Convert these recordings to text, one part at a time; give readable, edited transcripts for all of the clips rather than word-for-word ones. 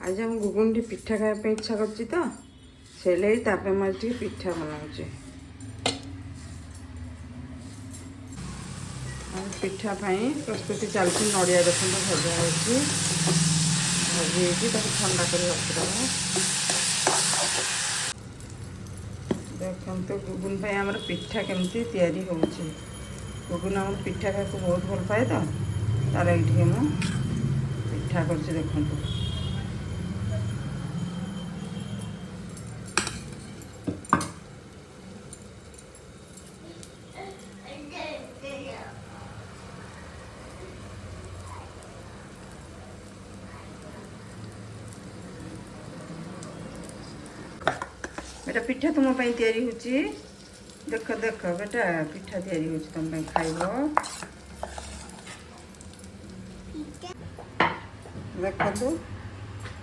आज हम गुगुन पिठा खाया इच्छा करची तो से लगे मुझे पिठा बनाऊे पिठा प्रस्तुति चलती नड़िया देखते भजा हो भाजी ठंडा कर रखिदेव देखते गुगुन आमर पिठा केमती तैयारी हो गुगुन आम पिठा खाया बहुत भल पाए तो तार ये मुझे पिठा कर देखते बेटा पिठा तुम तैयारी होची देख देख बेटा पिठा तैयारी होची तुम खाइब देखो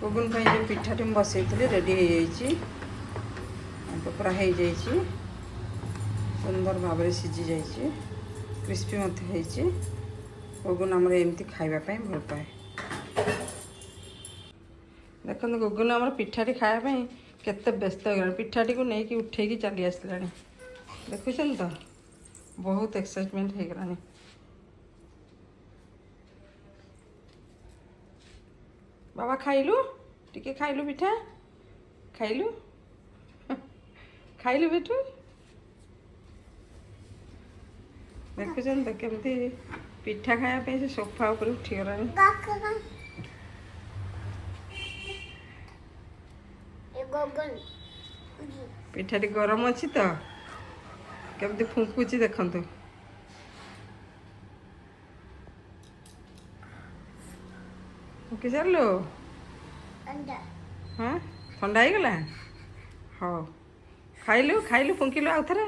गुगुन जो पिठा टी बसई रेडी हो पूरा हो सुंदर भाव में सीझी जाइए क्रिस्पी मत गुगुन आमर एमती खावाई भल पाए देखो गुगुन आमर पिठाटी खायापी केते व्यस्त हो गला पिठाटी को लेकिन उठेकी चली आसला देखुन तो बहुत एक्साइटमेंट हो गलानी बाबा खाइलु टिके खाइलु पिठा खाइलु खाइलु बेटू देखुन तो केमती पिठा खायापी से सोफा उपर उठीगलानी पिठाटी गरम अच्छी तो केमती फुंकुची देखंतु फुंकी सारू हाँ ठंडा हो गला हाँ खाइलु खाइलु फुंकिलु आउ थे